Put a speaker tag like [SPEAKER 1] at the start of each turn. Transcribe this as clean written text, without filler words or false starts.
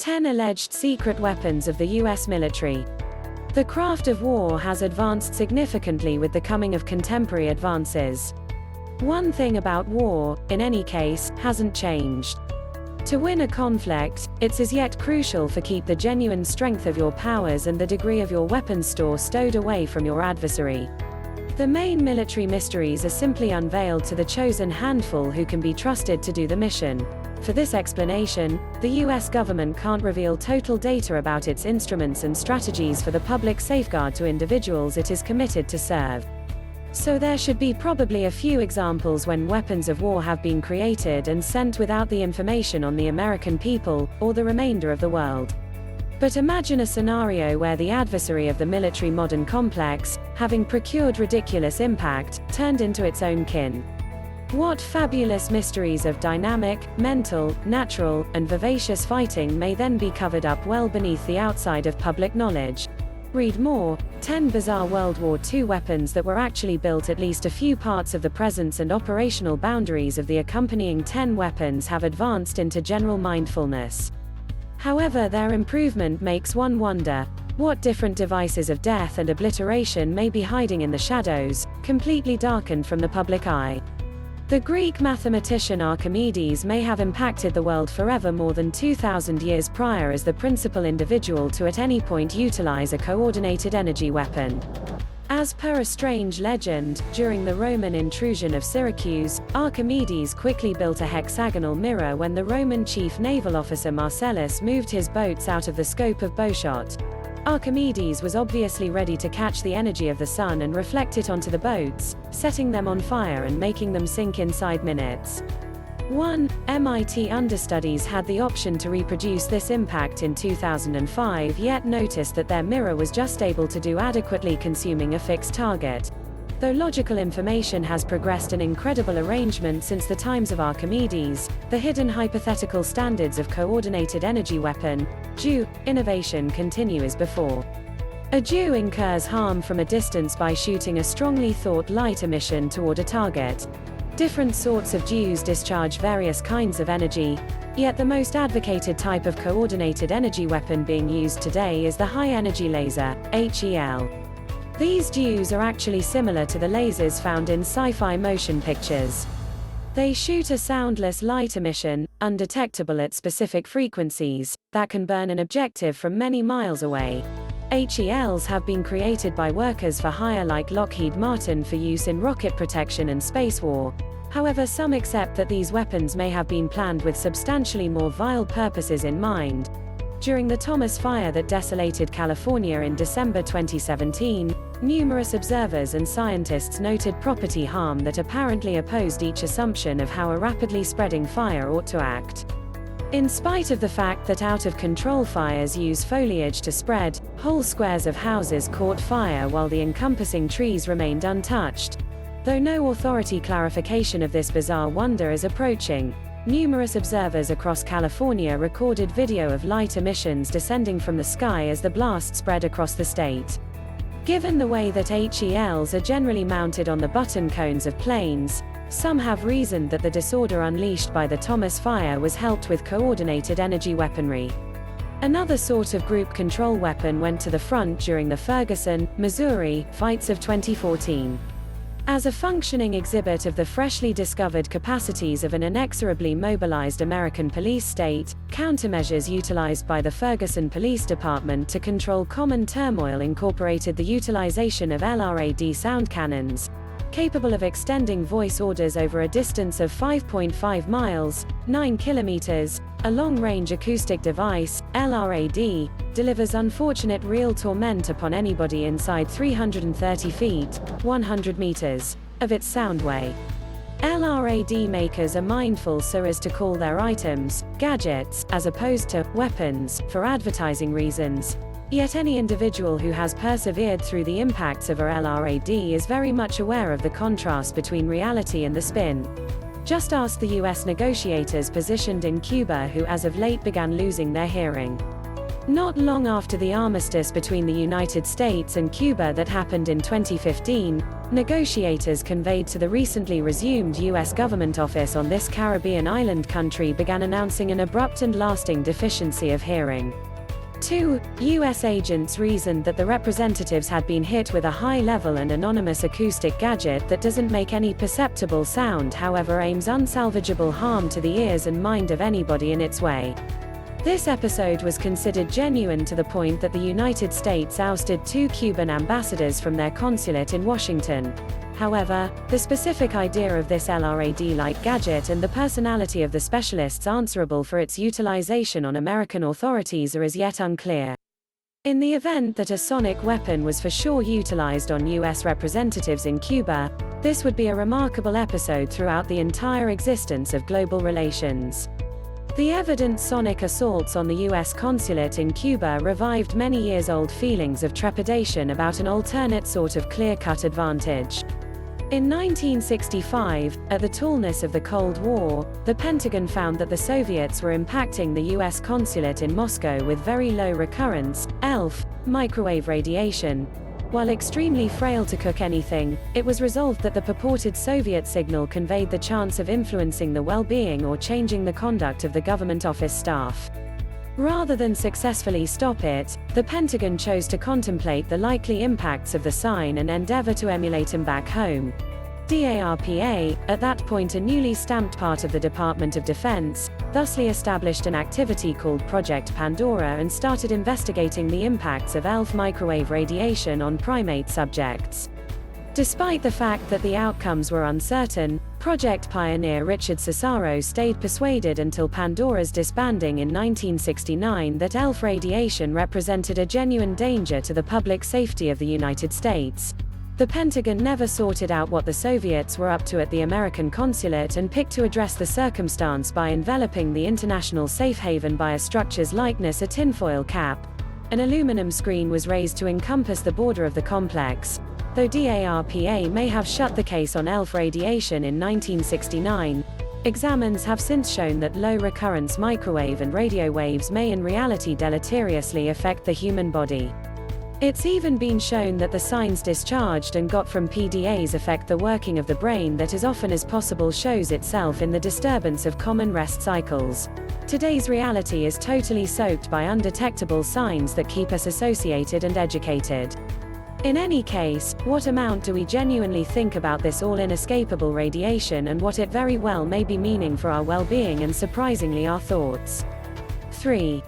[SPEAKER 1] 10 alleged secret weapons of the U.S. military. The craft of war has advanced significantly with the coming of contemporary advances. One thing about war, in any case, hasn't changed. To win a conflict, it's as yet crucial to keep the genuine strength of your powers and the degree of your weapons store stowed away from your adversary. The main military mysteries are simply unveiled to the chosen handful who can be trusted to do the mission. For this explanation, the US government can't reveal total data about its instruments and strategies for the public safeguard to individuals it is committed to serve. So there should be probably a few examples when weapons of war have been created and sent without the information on the American people, or the remainder of the world. But imagine a scenario where the adversary of the military modern complex, having procured ridiculous impact, turned into its own kin. What fabulous mysteries of dynamic, mental, natural, and vivacious fighting may then be covered up well beneath the outside of public knowledge? Read more: 10 bizarre World War II weapons that were actually built. At least a few parts of the presence and operational boundaries of the accompanying 10 weapons have advanced into general mindfulness. However, their improvement makes one wonder what different devices of death and obliteration may be hiding in the shadows, completely darkened from the public eye. The Greek mathematician Archimedes may have impacted the world forever more than 2,000 years prior as the principal individual to at any point utilize a coordinated energy weapon. As per a strange legend, during the Roman intrusion of Syracuse, Archimedes quickly built a hexagonal mirror when the Roman chief naval officer Marcellus moved his boats out of the scope of bowshot. Archimedes was obviously ready to catch the energy of the sun and reflect it onto the boats, setting them on fire and making them sink inside minutes. One MIT understudies had the option to reproduce this impact in 2005, yet noticed that their mirror was just able to do adequately consuming a fixed target. Though logical information has progressed an incredible arrangement since the times of Archimedes, the hidden hypothetical standards of coordinated energy weapon, DEW, innovation continue as before. A DEW incurs harm from a distance by shooting a strongly thought light emission toward a target. Different sorts of DEWs discharge various kinds of energy, yet the most advocated type of coordinated energy weapon being used today is the high-energy laser, HEL. These DEWs are actually similar to the lasers found in sci-fi motion pictures. They shoot a soundless light emission, undetectable at specific frequencies, that can burn an objective from many miles away. HELs have been created by workers for hire like Lockheed Martin for use in rocket protection and space war. However, some accept that these weapons may have been planned with substantially more vile purposes in mind. During the Thomas Fire that desolated California in December 2017, numerous observers and scientists noted property harm that apparently opposed each assumption of how a rapidly spreading fire ought to act. In spite of the fact that out-of-control fires use foliage to spread, whole squares of houses caught fire while the encompassing trees remained untouched. Though no authority clarification of this bizarre wonder is approaching, numerous observers across California recorded video of light emissions descending from the sky as the blast spread across the state. Given the way that HELs are generally mounted on the button cones of planes, some have reasoned that the disorder unleashed by the Thomas Fire was helped with coordinated energy weaponry. Another sort of group control weapon went to the front during the Ferguson, Missouri, fights of 2014. As a functioning exhibit of the freshly discovered capacities of an inexorably mobilized American police state, countermeasures utilized by the Ferguson Police Department to control common turmoil incorporated the utilization of LRAD sound cannons, capable of extending voice orders over a distance of 5.5 miles, 9 kilometers. A long-range acoustic device, LRAD, delivers unfortunate real torment upon anybody inside 330 feet, 100 meters, of its soundway. LRAD makers are mindful so as to call their items gadgets, as opposed to weapons, for advertising reasons. Yet any individual who has persevered through the impacts of a LRAD is very much aware of the contrast between reality and the spin. Just ask the US negotiators positioned in Cuba who as of late began losing their hearing. Not long after the armistice between the United States and Cuba that happened in 2015, Negotiators conveyed to the recently resumed U.S. government office on this Caribbean island country began announcing an abrupt and lasting deficiency of hearing. 2. U.S. agents reasoned that the representatives had been hit with a high-level and anonymous acoustic gadget that doesn't make any perceptible sound, however aims unsalvageable harm to the ears and mind of anybody in its way. This episode was considered genuine to the point that the United States ousted 2 Cuban ambassadors from their consulate in Washington. However, the specific idea of this LRAD-like gadget and the personality of the specialists answerable for its utilization on American authorities are as yet unclear. In the event that a sonic weapon was for sure utilized on U.S. representatives in Cuba, this would be a remarkable episode throughout the entire existence of global relations. The evident sonic assaults on the U.S. consulate in Cuba revived many years-old feelings of trepidation about an alternate sort of clear-cut advantage. In 1965, at the tallness of the Cold War, the Pentagon found that the Soviets were impacting the U.S. consulate in Moscow with very low recurrence, ELF, microwave radiation. While extremely frail to cook anything, it was resolved that the purported Soviet signal conveyed the chance of influencing the well-being or changing the conduct of the government office staff. Rather than successfully stop it, the Pentagon chose to contemplate the likely impacts of the sign and endeavor to emulate them back home. DARPA, at that point a newly stamped part of the Department of Defense, thusly established an activity called Project Pandora and started investigating the impacts of ELF microwave radiation on primate subjects. Despite the fact that the outcomes were uncertain, Project pioneer Richard Cesaro stayed persuaded until Pandora's disbanding in 1969 that ELF radiation represented a genuine danger to the public safety of the United States. The Pentagon never sorted out what the Soviets were up to at the American consulate and picked to address the circumstance by enveloping the international safe haven by a structure's likeness a tinfoil cap. An aluminum screen was raised to encompass the border of the complex. Though DARPA may have shut the case on ELF radiation in 1969, examines have since shown that low-recurrence microwave and radio waves may in reality deleteriously affect the human body. It's even been shown that the signs discharged and got from PDAs affect the working of the brain that as often as possible shows itself in the disturbance of common rest cycles. Today's reality is totally soaked by undetectable signs that keep us associated and educated. In any case, what amount do we genuinely think about this all-inescapable radiation and what it very well may be meaning for our well-being and surprisingly our thoughts? 3.